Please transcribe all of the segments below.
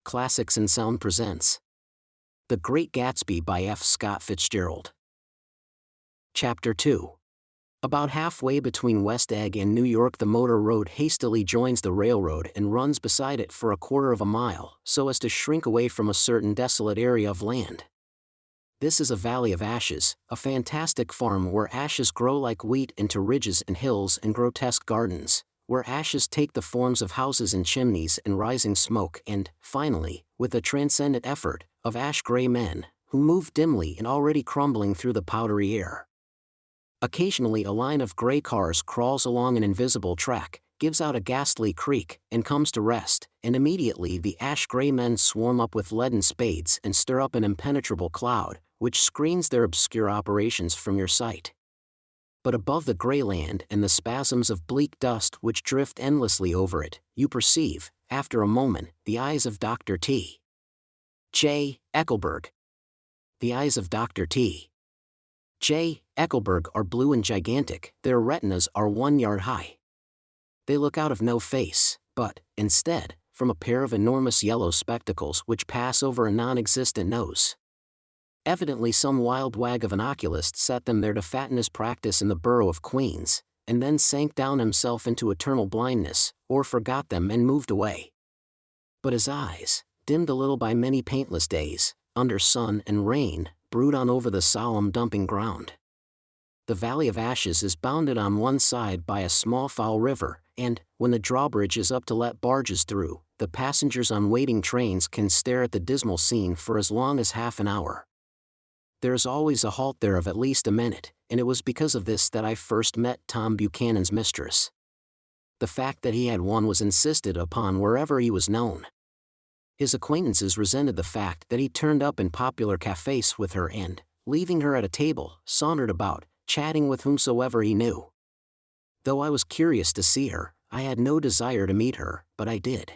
Classics and Sound presents The Great Gatsby by F. Scott Fitzgerald. Chapter 2. About halfway between West Egg and New York, the motor road hastily joins the railroad and runs beside it for a quarter of a mile, so as to shrink away from a certain desolate area of land. This is a valley of ashes, a fantastic farm where ashes grow like wheat into ridges and hills and grotesque gardens, where ashes take the forms of houses and chimneys and rising smoke and, finally, with a transcendent effort, of ash-gray men, who move dimly and already crumbling through the powdery air. Occasionally a line of gray cars crawls along an invisible track, gives out a ghastly creak, and comes to rest, and immediately the ash-gray men swarm up with leaden spades and stir up an impenetrable cloud, which screens their obscure operations from your sight. But above the gray land and the spasms of bleak dust which drift endlessly over it, you perceive, after a moment, the eyes of Dr. T. J. Eckelberg. The eyes of Dr. T. J. Eckelberg are blue and gigantic, their retinas are 1 yard high. They look out of no face, but, instead, from a pair of enormous yellow spectacles which pass over a non-existent nose. Evidently some wild wag of an oculist set them there to fatten his practice in the borough of Queens, and then sank down himself into eternal blindness, or forgot them and moved away. But his eyes, dimmed a little by many paintless days, under sun and rain, brood on over the solemn dumping ground. The Valley of Ashes is bounded on one side by a small foul river, and, when the drawbridge is up to let barges through, the passengers on waiting trains can stare at the dismal scene for as long as half an hour. There is always a halt there of at least a minute, and it was because of this that I first met Tom Buchanan's mistress. The fact that he had one was insisted upon wherever he was known. His acquaintances resented the fact that he turned up in popular cafes with her and, leaving her at a table, sauntered about, chatting with whomsoever he knew. Though I was curious to see her, I had no desire to meet her, but I did.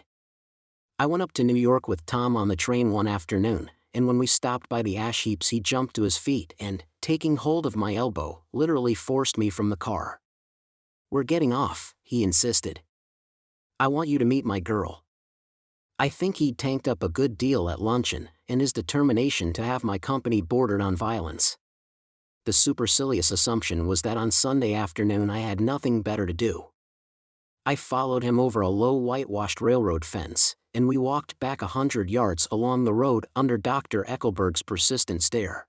I went up to New York with Tom on the train one afternoon, and when we stopped by the ash heaps he jumped to his feet and, taking hold of my elbow, literally forced me from the car. "We're getting off," he insisted. "I want you to meet my girl." I think he'd tanked up a good deal at luncheon, and his determination to have my company bordered on violence. The supercilious assumption was that on Sunday afternoon I had nothing better to do. I followed him over a low whitewashed railroad fence, and we walked back 100 yards along the road under Dr. Eckelberg's persistent stare.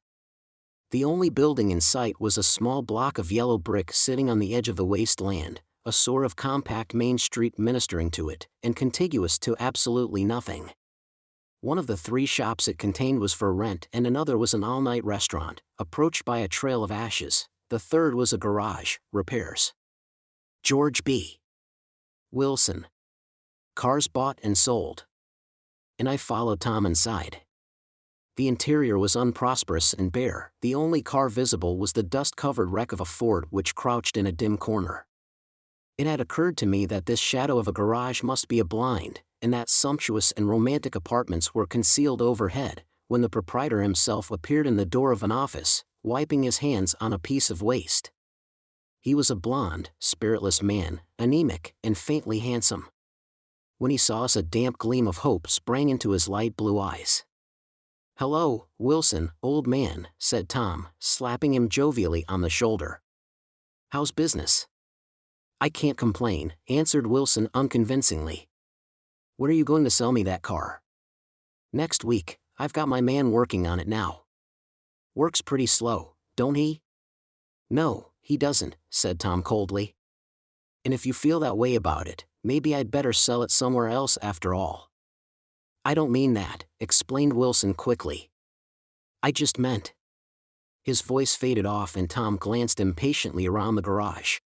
The only building in sight was a small block of yellow brick sitting on the edge of the waste land, a sort of compact main street ministering to it, and contiguous to absolutely nothing. One of the 3 shops it contained was for rent and another was an all-night restaurant, approached by a trail of ashes. The third was a garage, repairs. George B. Wilson. Cars bought and sold. And I followed Tom inside. The interior was unprosperous and bare. The only car visible was the dust-covered wreck of a Ford which crouched in a dim corner. It had occurred to me that this shadow of a garage must be a blind, and that sumptuous and romantic apartments were concealed overhead, when the proprietor himself appeared in the door of an office, wiping his hands on a piece of waste. He was a blond, spiritless man, anemic, and faintly handsome. When he saw us a damp gleam of hope sprang into his light blue eyes. "Hello, Wilson, old man," said Tom, slapping him jovially on the shoulder. "How's business?" "I can't complain," answered Wilson unconvincingly. "When are you going to sell me that car?" "Next week. I've got my man working on it now." "Works pretty slow, don't he?" "No, he doesn't," said Tom coldly. "And if you feel that way about it, maybe I'd better sell it somewhere else after all." "I don't mean that," explained Wilson quickly. "I just meant—" His voice faded off and Tom glanced impatiently around the garage.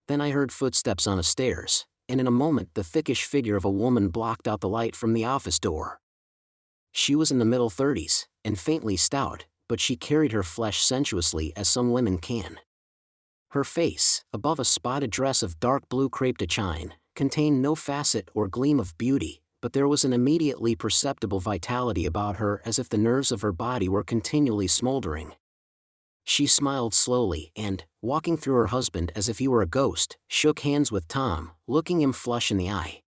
Then I heard footsteps on the stairs, and in a moment the thickish figure of a woman blocked out the light from the office door. She was in the middle 30s, and faintly stout, but she carried her flesh sensuously as some women can. Her face, above a spotted dress of dark blue crepe de chine, contained no facet or gleam of beauty, but there was an immediately perceptible vitality about her as if the nerves of her body were continually smoldering. She smiled slowly and, walking through her husband as if he were a ghost, shook hands with Tom, looking him flush in the eye.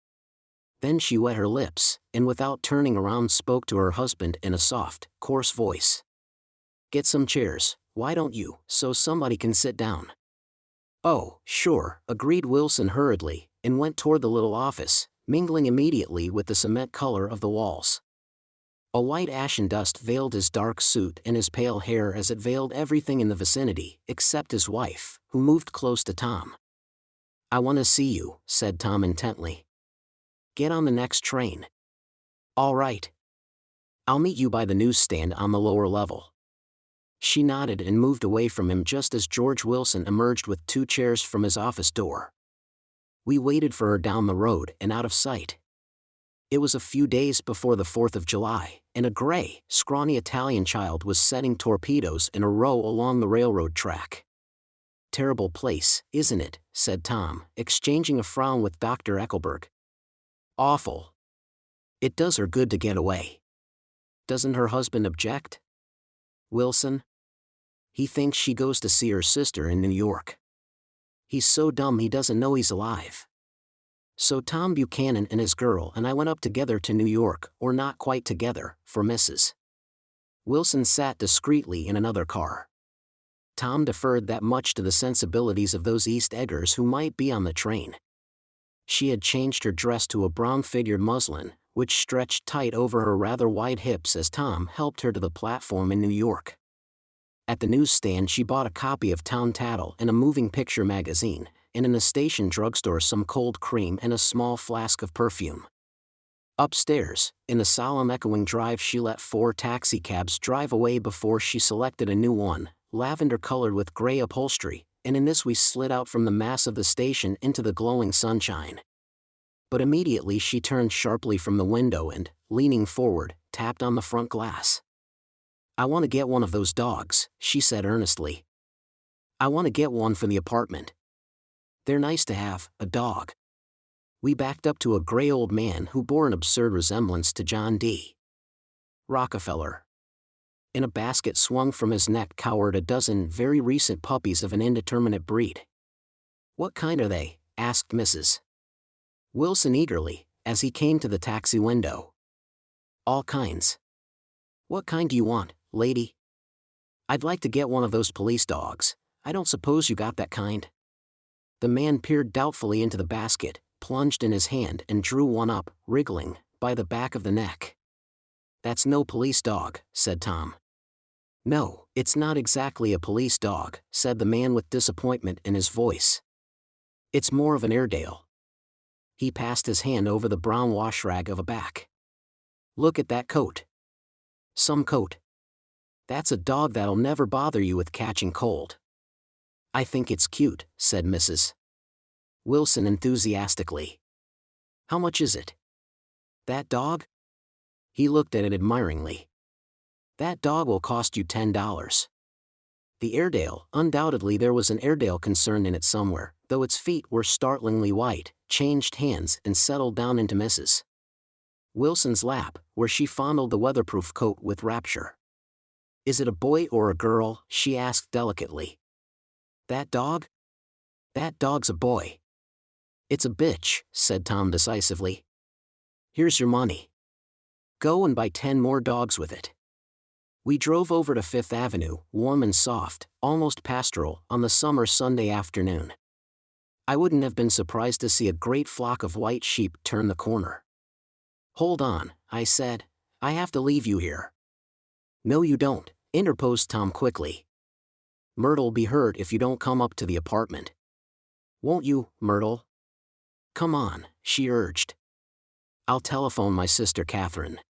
Then she wet her lips, and without turning around spoke to her husband in a soft, coarse voice. "Get some chairs, why don't you, so somebody can sit down?" "Oh, sure," agreed Wilson hurriedly, and went toward the little office, mingling immediately with the cement color of the walls. A white ashen dust veiled his dark suit and his pale hair as it veiled everything in the vicinity, except his wife, who moved close to Tom. "I want to see you," said Tom intently. "Get on the next train." "All right. I'll meet you by the newsstand on the lower level." She nodded and moved away from him just as George Wilson emerged with 2 chairs from his office door. We waited for her down the road and out of sight. It was a few days before the 4th of July, and a gray, scrawny Italian child was setting torpedoes in a row along the railroad track. "Terrible place, isn't it?" said Tom, exchanging a frown with Dr. Eckelberg. "Awful. It does her good to get away." "Doesn't her husband object?" "Wilson? He thinks she goes to see her sister in New York. He's so dumb he doesn't know he's alive." So Tom Buchanan and his girl and I went up together to New York, or not quite together, for Mrs. Wilson sat discreetly in another car. Tom deferred that much to the sensibilities of those East Eggers who might be on the train. She had changed her dress to a brown-figured muslin, which stretched tight over her rather wide hips as Tom helped her to the platform in New York. At the newsstand she bought a copy of Town Tattle and a moving picture magazine, and in the station drugstore some cold cream and a small flask of perfume. Upstairs, in the solemn echoing drive she let 4 taxicabs drive away before she selected a new one, lavender-colored with gray upholstery, and in this we slid out from the mass of the station into the glowing sunshine. But immediately she turned sharply from the window and, leaning forward, tapped on the front glass. "I want to get one of those dogs," she said earnestly. "I want to get one for the apartment. They're nice to have, a dog." We backed up to a gray old man who bore an absurd resemblance to John D. Rockefeller. In a basket swung from his neck cowered a dozen very recent puppies of an indeterminate breed. "What kind are they?" asked Mrs. Wilson eagerly, as he came to the taxi window. "All kinds." "What kind do you want, lady?" "I'd like to get one of those police dogs. I don't suppose you got that kind?" The man peered doubtfully into the basket, plunged in his hand and drew one up, wriggling, by the back of the neck. "That's no police dog," said Tom. "No, it's not exactly a police dog," said the man with disappointment in his voice. "It's more of an Airedale." He passed his hand over the brown wash rag of a back. "Look at that coat." "Some coat." "That's a dog that'll never bother you with catching cold." "I think it's cute," said Mrs. Wilson enthusiastically. "How much is it?" "That dog?" He looked at it admiringly. "That dog will cost you $10. The Airedale, undoubtedly there was an Airedale concern in it somewhere, though its feet were startlingly white, changed hands and settled down into Mrs. Wilson's lap, where she fondled the weatherproof coat with rapture. "Is it a boy or a girl?" she asked delicately. "That dog? That dog's a boy." "It's a bitch," said Tom decisively. "Here's your money. Go and buy 10 more dogs with it." We drove over to Fifth Avenue, warm and soft, almost pastoral, on the summer Sunday afternoon. I wouldn't have been surprised to see a great flock of white sheep turn the corner. "Hold on," I said. "I have to leave you here." "No you don't," interposed Tom quickly. "Myrtle'll be hurt if you don't come up to the apartment." "Won't you, Myrtle?" "Come on," she urged. "I'll telephone my sister Catherine.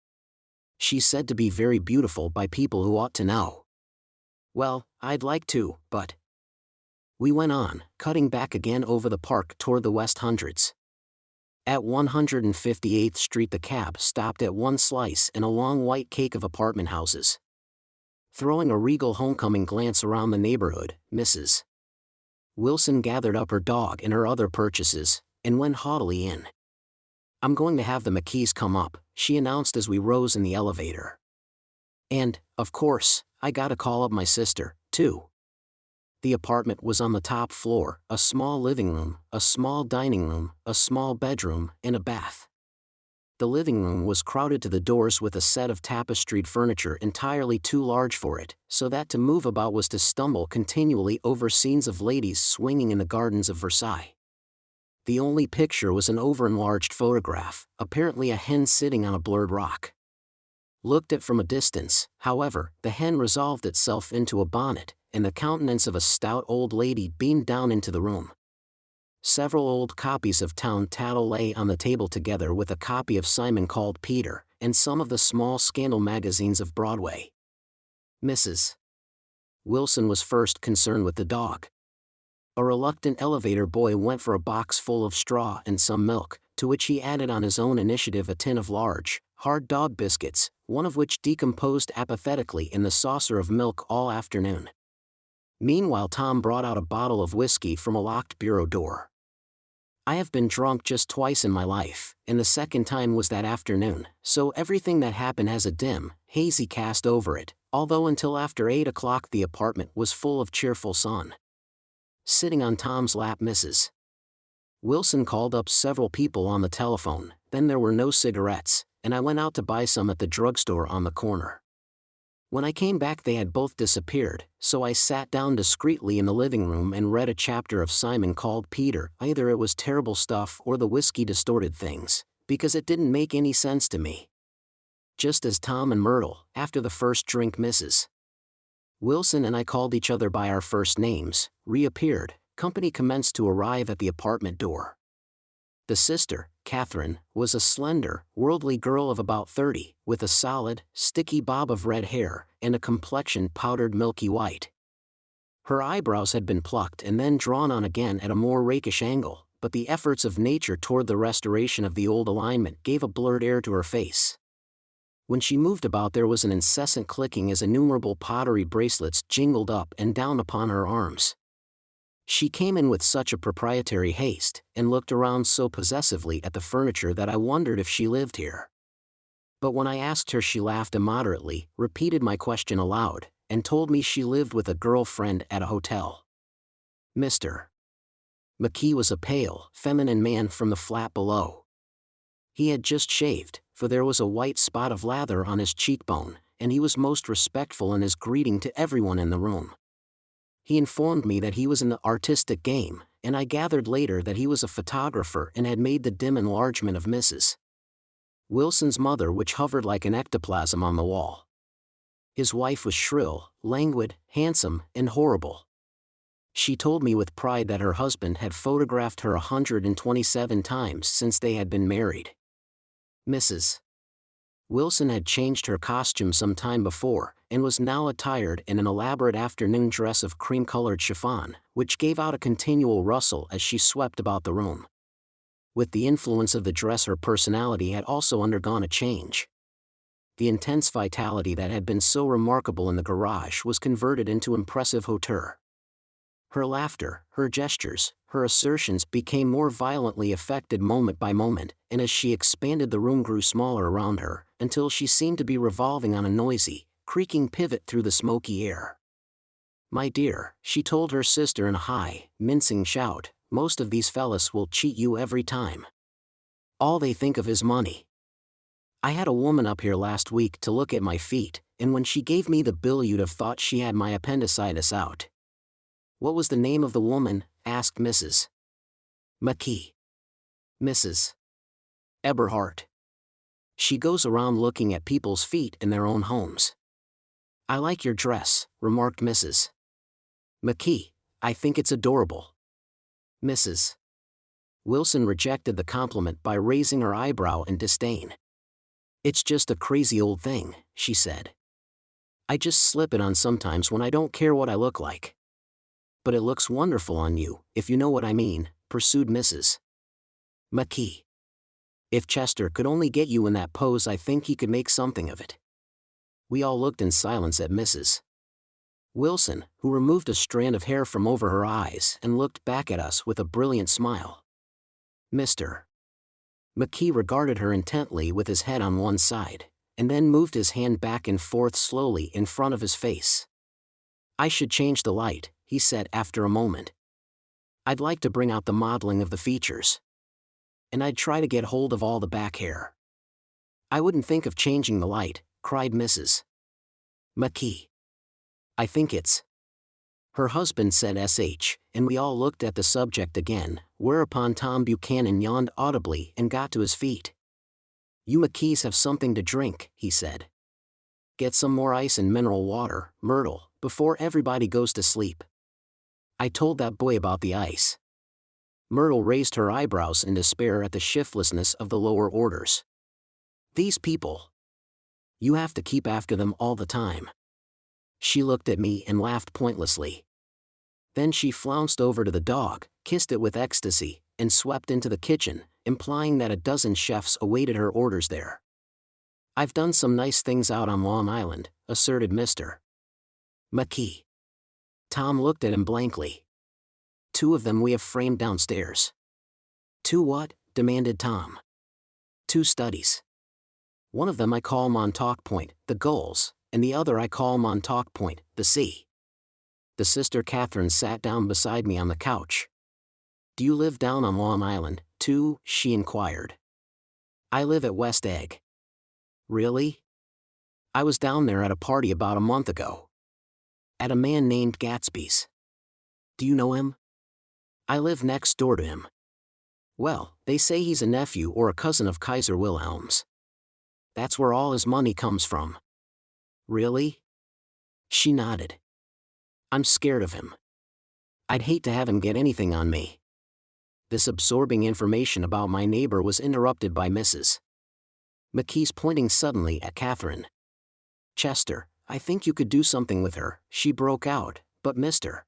She's said to be very beautiful by people who ought to know." "Well, I'd like to, but..." We went on, cutting back again over the park toward the West Hundreds. At 158th Street the cab stopped at one slice in a long white cake of apartment houses. Throwing a regal homecoming glance around the neighborhood, Mrs. Wilson gathered up her dog and her other purchases, and went haughtily in. "I'm going to have the McKees come up," she announced as we rose in the elevator. "And, of course, I gotta call up my sister, too." The apartment was on the top floor, a small living room, a small dining room, a small bedroom, and a bath. The living room was crowded to the doors with a set of tapestried furniture entirely too large for it, so that to move about was to stumble continually over scenes of ladies swinging in the gardens of Versailles. The only picture was an over-enlarged photograph, apparently a hen sitting on a blurred rock. Looked at from a distance, however, the hen resolved itself into a bonnet, and the countenance of a stout old lady beamed down into the room. Several old copies of Town Tattle lay on the table together with a copy of Simon Called Peter, and some of the small scandal magazines of Broadway. Mrs. Wilson was first concerned with the dog. A reluctant elevator boy went for a box full of straw and some milk, to which he added on his own initiative a tin of large, hard dog biscuits, one of which decomposed apathetically in the saucer of milk all afternoon. Meanwhile Tom brought out a bottle of whiskey from a locked bureau door. I have been drunk just twice in my life, and the second time was that afternoon, so everything that happened has a dim, hazy cast over it, although until after 8 o'clock the apartment was full of cheerful sun. Sitting on Tom's lap, Mrs. Wilson called up several people on the telephone. Then there were no cigarettes, and I went out to buy some at the drugstore on the corner. When I came back they had both disappeared, so I sat down discreetly in the living room and read a chapter of Simon Called Peter. Either it was terrible stuff or the whiskey distorted things, because it didn't make any sense to me. Just as Tom and Myrtle, after the first drink, Mrs. Wilson and I called each other by our first names, reappeared, company commenced to arrive at the apartment door. The sister, Catherine, was a slender, worldly girl of about 30, with a solid, sticky bob of red hair, and a complexion powdered milky white. Her eyebrows had been plucked and then drawn on again at a more rakish angle, but the efforts of nature toward the restoration of the old alignment gave a blurred air to her face. When she moved about there was an incessant clicking as innumerable pottery bracelets jingled up and down upon her arms. She came in with such a proprietary haste, and looked around so possessively at the furniture that I wondered if she lived here. But when I asked her she laughed immoderately, repeated my question aloud, and told me she lived with a girl-friend at a hotel. Mr. McKee was a pale, feminine man from the flat below. He had just shaved, for there was a white spot of lather on his cheekbone, and he was most respectful in his greeting to everyone in the room. He informed me that he was in the artistic game, and I gathered later that he was a photographer and had made the dim enlargement of Mrs. Wilson's mother, which hovered like an ectoplasm on the wall. His wife was shrill, languid, handsome, and horrible. She told me with pride that her husband had photographed her 127 times since they had been married. Mrs. Wilson had changed her costume some time before, and was now attired in an elaborate afternoon dress of cream-colored chiffon, which gave out a continual rustle as she swept about the room. With the influence of the dress her personality had also undergone a change. The intense vitality that had been so remarkable in the garage was converted into impressive hauteur. Her laughter, her gestures, her assertions became more violently affected moment by moment, and as she expanded the room grew smaller around her, until she seemed to be revolving on a noisy, creaking pivot through the smoky air. "My dear," she told her sister in a high, mincing shout, "most of these fellas will cheat you every time. All they think of is money. I had a woman up here last week to look at my feet, and when she gave me the bill you'd have thought she had my appendicitis out." "What was the name of the woman?" asked Mrs. McKee. "Mrs. Eberhardt. She goes around looking at people's feet in their own homes." "I like your dress," remarked Mrs. McKee. "I think it's adorable." Mrs. Wilson rejected the compliment by raising her eyebrow in disdain. "It's just a crazy old thing," she said. "I just slip it on sometimes when I don't care what I look like." "But it looks wonderful on you, if you know what I mean," pursued Mrs. McKee. "If Chester could only get you in that pose, I think he could make something of it." We all looked in silence at Mrs. Wilson, who removed a strand of hair from over her eyes and looked back at us with a brilliant smile. Mr. McKee regarded her intently with his head on one side, and then moved his hand back and forth slowly in front of his face. "I should change the light," he said after a moment. "I'd like to bring out the modeling of the features. And I'd try to get hold of all the back hair. I wouldn't think of changing the light, cried Mrs. McKee. I think it's. Her husband said sh, and we all looked at the subject again, whereupon Tom Buchanan yawned audibly and got to his feet. You McKees have something to drink, he said. Get some more ice and mineral water, Myrtle, before everybody goes to sleep. I told that boy about the ice. Myrtle raised her eyebrows in despair at the shiftlessness of the lower orders. These people. You have to keep after them all the time. She looked at me and laughed pointlessly. Then she flounced over to the dog, kissed it with ecstasy, and swept into the kitchen, implying that a dozen chefs awaited her orders there. I've done some nice things out on Long Island, asserted Mr. McKee. Tom looked at him blankly. 2 of them we have framed downstairs. 2 what? Demanded Tom. 2 studies. One of them I call Montauk Point, the Gulls, and the other I call Montauk Point, the sea. The sister Catherine sat down beside me on the couch. Do you live down on Long Island, too? She inquired. I live at West Egg. Really? I was down there at a party about a month ago. At a man named Gatsby's. Do you know him? I live next door to him. Well, they say he's a nephew or a cousin of Kaiser Wilhelm's. That's where all his money comes from. Really? She nodded. I'm scared of him. I'd hate to have him get anything on me. This absorbing information about my neighbor was interrupted by Mrs. McKee's pointing suddenly at Catherine. Chester, I think you could do something with her, she broke out, but Mr.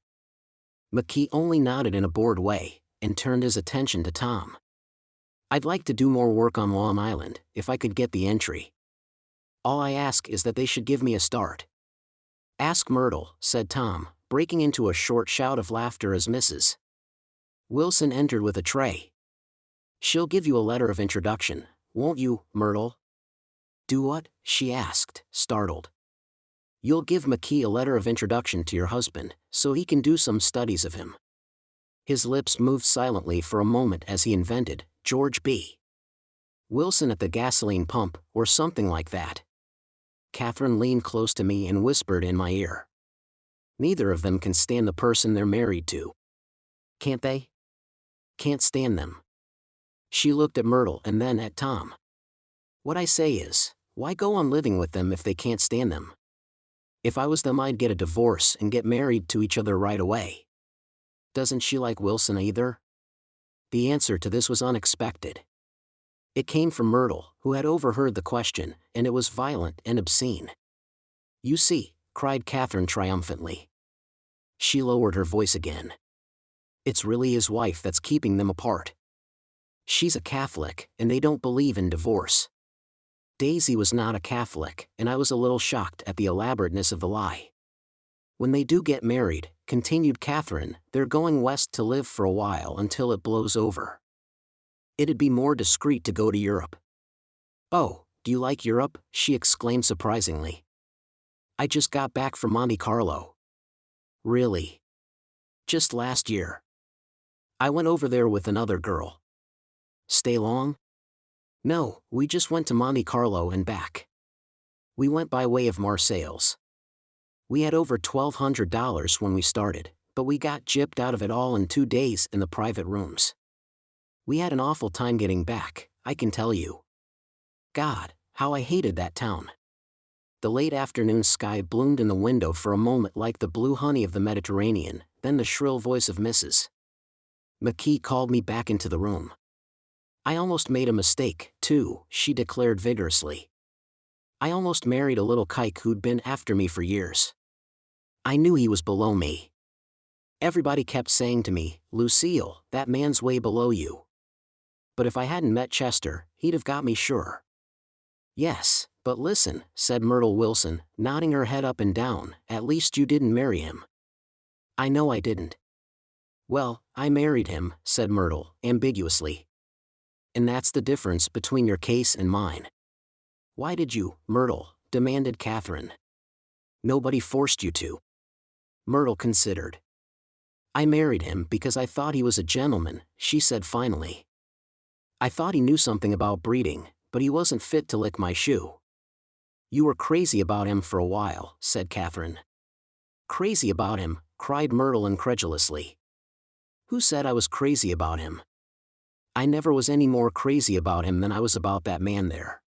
McKee only nodded in a bored way, and turned his attention to Tom. I'd like to do more work on Long Island, if I could get the entry. All I ask is that they should give me a start. Ask Myrtle, said Tom, breaking into a short shout of laughter as Mrs. Wilson entered with a tray. She'll give you a letter of introduction, won't you, Myrtle? Do what? She asked, startled. You'll give McKee a letter of introduction to your husband, so he can do some studies of him. His lips moved silently for a moment as he invented, George B. Wilson at the gasoline pump, or something like that. Catherine leaned close to me and whispered in my ear. Neither of them can stand the person they're married to. Can't they? Can't stand them. She looked at Myrtle and then at Tom. What I say is, why go on living with them if they can't stand them? If I was them I'd get a divorce and get married to each other right away. Doesn't she like Wilson either? The answer to this was unexpected. It came from Myrtle, who had overheard the question, and it was violent and obscene. You see, cried Catherine triumphantly. She lowered her voice again. It's really his wife that's keeping them apart. She's a Catholic, and they don't believe in divorce. Daisy was not a Catholic, and I was a little shocked at the elaborateness of the lie. When they do get married, continued Catherine, they're going west to live for a while until it blows over. It'd be more discreet to go to Europe. Oh, do you like Europe? She exclaimed surprisingly. I just got back from Monte Carlo. Really? Just last year. I went over there with another girl. Stay long? No, we just went to Monte Carlo and back. We went by way of Marseilles. We had over $1,200 when we started, but we got gypped out of it all in 2 days in the private rooms. We had an awful time getting back, I can tell you. God, how I hated that town. The late afternoon sky bloomed in the window for a moment like the blue honey of the Mediterranean, then the shrill voice of Mrs. McKee called me back into the room. I almost made a mistake, too, she declared vigorously. I almost married a little kike who'd been after me for years. I knew he was below me. Everybody kept saying to me, Lucille, that man's way below you. But if I hadn't met Chester, he'd have got me sure. Yes, but listen, said Myrtle Wilson, nodding her head up and down, at least you didn't marry him. I know I didn't. Well, I married him, said Myrtle, ambiguously. And that's the difference between your case and mine. Why did you, Myrtle? Demanded Catherine. Nobody forced you to. Myrtle considered. I married him because I thought he was a gentleman, she said finally. I thought he knew something about breeding, but he wasn't fit to lick my shoe. You were crazy about him for a while, said Catherine. Crazy about him, cried Myrtle incredulously. Who said I was crazy about him? I never was any more crazy about him than I was about that man there.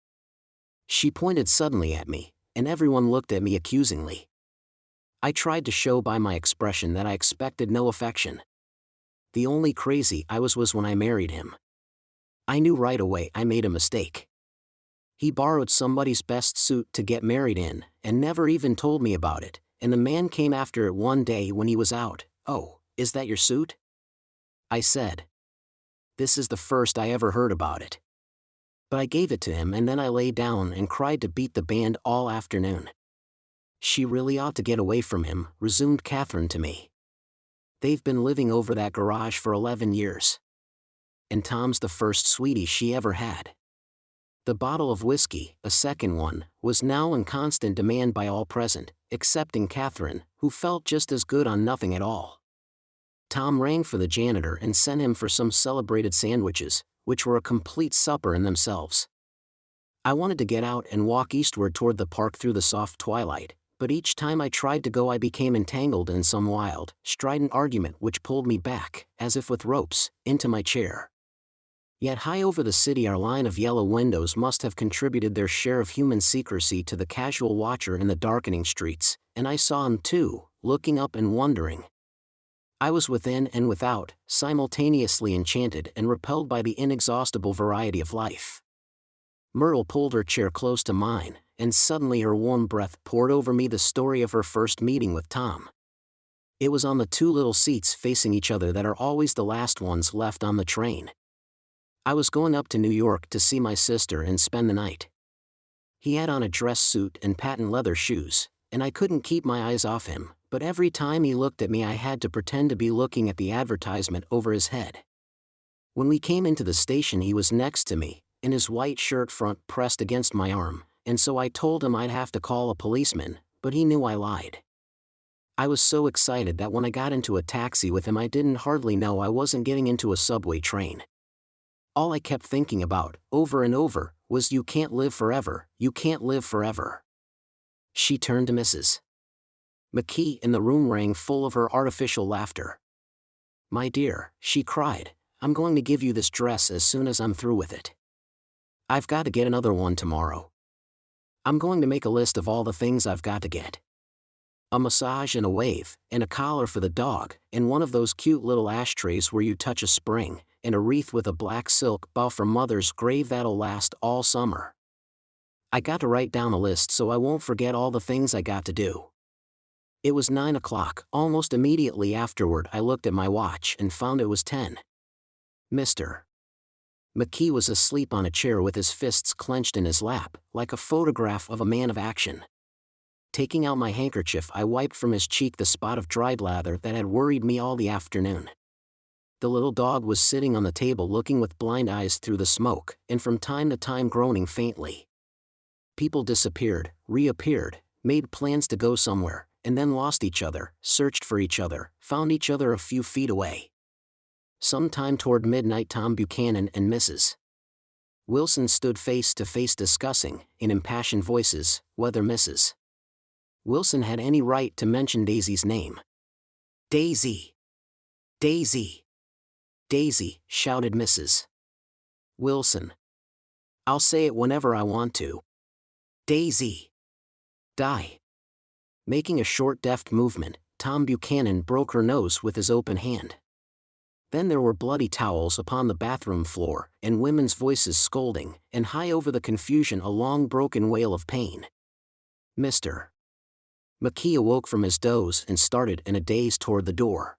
She pointed suddenly at me, and everyone looked at me accusingly. I tried to show by my expression that I expected no affection. The only crazy I was when I married him. I knew right away I made a mistake. He borrowed somebody's best suit to get married in, and never even told me about it, and the man came after it one day when he was out. Oh, is that your suit? I said. This is the first I ever heard about it. But I gave it to him, and then I lay down and cried to beat the band all afternoon. She really ought to get away from him, resumed Catherine to me. They've been living over that garage for 11 years. And Tom's the first sweetie she ever had. The bottle of whiskey, a second one, was now in constant demand by all present, excepting Catherine, who felt just as good on nothing at all. Tom rang for the janitor and sent him for some celebrated sandwiches, which were a complete supper in themselves. I wanted to get out and walk eastward toward the park through the soft twilight, but each time I tried to go I became entangled in some wild, strident argument which pulled me back, as if with ropes, into my chair. Yet high over the city our line of yellow windows must have contributed their share of human secrecy to the casual watcher in the darkening streets, and I saw him too, looking up and wondering. I was within and without, simultaneously enchanted and repelled by the inexhaustible variety of life. Myrtle pulled her chair close to mine, and suddenly her warm breath poured over me the story of her first meeting with Tom. It was on the two little seats facing each other that are always the last ones left on the train. I was going up to New York to see my sister and spend the night. He had on a dress suit and patent leather shoes, and I couldn't keep my eyes off him, but every time he looked at me I had to pretend to be looking at the advertisement over his head. When we came into the station he was next to me, in his white shirt front pressed against my arm, and so I told him I'd have to call a policeman, but he knew I lied. I was so excited that when I got into a taxi with him I didn't hardly know I wasn't getting into a subway train. All I kept thinking about, over and over, was you can't live forever, you can't live forever. She turned to Mrs. McKee, and the room rang full of her artificial laughter. My dear, she cried, I'm going to give you this dress as soon as I'm through with it. I've got to get another one tomorrow. I'm going to make a list of all the things I've got to get. A massage and a wave, and a collar for the dog, and one of those cute little ashtrays where you touch a spring, and a wreath with a black silk bow from Mother's grave that'll last all summer. I got to write down a list so I won't forget all the things I got to do. It was 9 o'clock. Almost immediately afterward I looked at my watch and found it was 10. Mr. McKee was asleep on a chair with his fists clenched in his lap, like a photograph of a man of action. Taking out my handkerchief I wiped from his cheek the spot of dried lather that had worried me all the afternoon. The little dog was sitting on the table looking with blind eyes through the smoke, and from time to time groaning faintly. People disappeared, reappeared, made plans to go somewhere, and then lost each other, searched for each other, found each other a few feet away. Sometime toward midnight Tom Buchanan and Mrs. Wilson stood face to face discussing, in impassioned voices, whether Mrs. Wilson had any right to mention Daisy's name. Daisy! Daisy! Daisy, shouted Mrs. Wilson. I'll say it whenever I want to. Daisy! Die! Making a short deft movement, Tom Buchanan broke her nose with his open hand. Then there were bloody towels upon the bathroom floor, and women's voices scolding, and high over the confusion a long broken wail of pain. Mr. McKee awoke from his doze and started in a daze toward the door.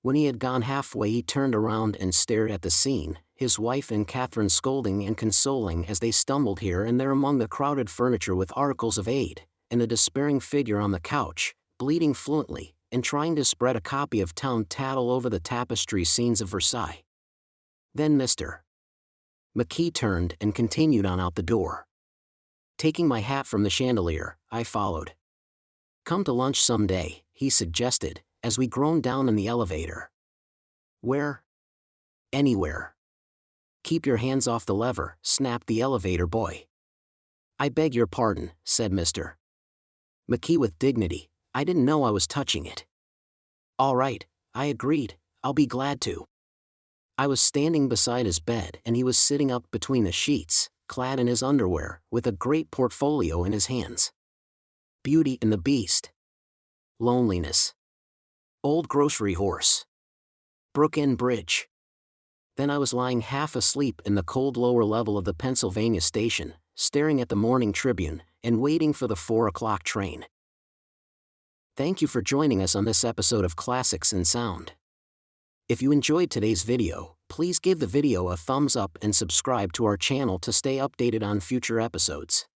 When he had gone halfway he turned around and stared at the scene, his wife and Catherine scolding and consoling as they stumbled here and there among the crowded furniture with articles of aid, and the despairing figure on the couch, bleeding fluently, and trying to spread a copy of Town Tattle over the tapestry scenes of Versailles. Then Mr. McKee turned and continued on out the door. Taking my hat from the chandelier, I followed. Come to lunch some day, he suggested, as we groaned down in the elevator. Where? Anywhere. "Keep your hands off the lever," snapped the elevator boy. "I beg your pardon," said Mr. McKee with dignity. "I didn't know I was touching it." "All right," I agreed, "I'll be glad to." I was standing beside his bed and he was sitting up between the sheets, clad in his underwear, with a great portfolio in his hands. Beauty and the Beast. Loneliness. Old Grocery Horse. Brook End Bridge. Then I was lying half asleep in the cold lower level of the Pennsylvania station, staring at the Morning Tribune, and waiting for the 4 o'clock train. Thank you for joining us on this episode of Classics in Sound. If you enjoyed today's video, please give the video a thumbs up and subscribe to our channel to stay updated on future episodes.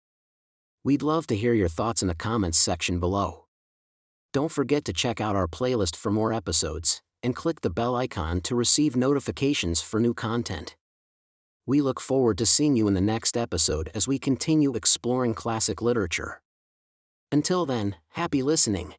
We'd love to hear your thoughts in the comments section below. Don't forget to check out our playlist for more episodes, and click the bell icon to receive notifications for new content. We look forward to seeing you in the next episode as we continue exploring classic literature. Until then, happy listening.